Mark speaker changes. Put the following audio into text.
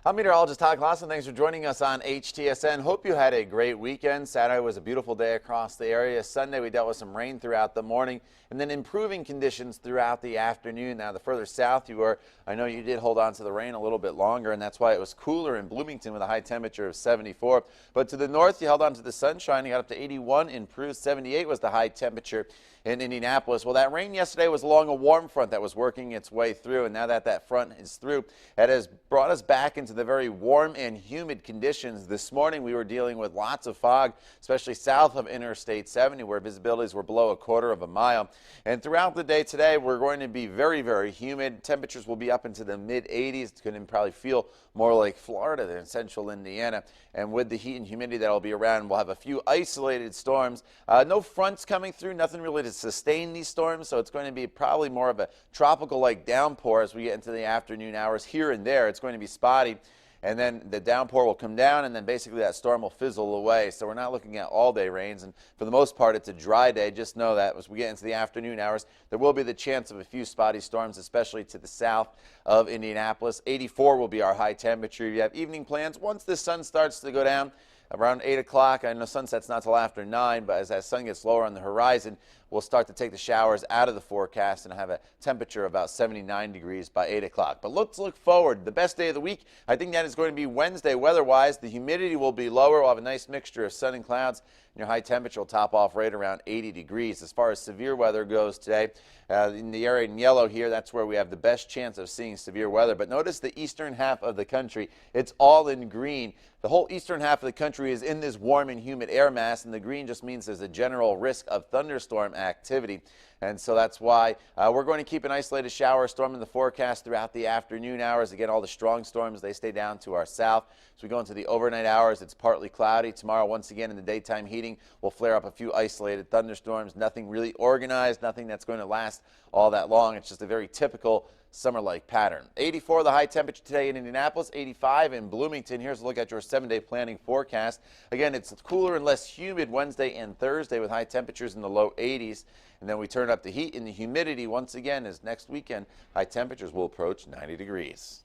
Speaker 1: I'm meteorologist Todd Clausen. Thanks for joining us on HTSN. Hope you had a great weekend. Saturday was a beautiful day across the area. Sunday we dealt with some rain throughout the morning and then improving conditions throughout the afternoon. Now the further south you were, I know you did hold on to the rain a little bit longer, and that's why it was cooler in Bloomington with a high temperature of 74. But to the north you held on to the sunshine. You got up to 81 in Peru. 78 was the high temperature in Indianapolis. Well, that rain yesterday was along a warm front that was working its way through, and now that that front is through, it has brought us back into the very warm and humid conditions. This morning we were dealing with lots of fog, especially south of Interstate 70, where visibilities were below a quarter of a mile. And throughout the day today, we're going to be very, very humid. Temperatures will be up into the mid-80s. It's going to probably feel more like Florida than central Indiana. And with the heat and humidity that will be around, we'll have a few isolated storms. No fronts coming through, nothing really to sustain these storms, so it's going to be probably more of a tropical-like downpour as we get into the afternoon hours. Here and there, it's going to be spotty, and then the downpour will come down, and then basically that storm will fizzle away. So we're not looking at all-day rains, and for the most part, it's a dry day. Just know that as we get into the afternoon hours, there will be the chance of a few spotty storms, especially to the south of Indianapolis. 84 will be our high temperature. You have evening plans once the sun starts to go down. Around 8 o'clock, I know sunset's not till after 9, but as that sun gets lower on the horizon, we'll start to take the showers out of the forecast and have a temperature of about 79 degrees by 8 o'clock. But let's look forward. The best day of the week, I think that is going to be Wednesday weather-wise. The humidity will be lower. We'll have a nice mixture of sun and clouds. And your high temperature will top off right around 80 degrees. As far as severe weather goes today, in the area in yellow here, that's where we have the best chance of seeing severe weather. But notice the eastern half of the country, it's all in green. The whole eastern half of the country is in this warm and humid air mass, and the green just means there's a general risk of thunderstorm activity. And so that's why we're going to keep an isolated shower storm in the forecast throughout the afternoon hours. Again, all the strong storms, they stay down to our south. As we go into the overnight hours, it's partly cloudy. Tomorrow, once again, in the daytime heating, we'll flare up a few isolated thunderstorms. Nothing really organized, nothing that's going to last all that long. It's just a very typical summer-like pattern. 84 the high temperature today in Indianapolis, 85 in Bloomington. Here's a look at your 7-day planning forecast. Again, it's cooler and less humid Wednesday and Thursday with high temperatures in the low 80s. And then we turn up the heat and the humidity once again as next weekend high temperatures will approach 90 degrees.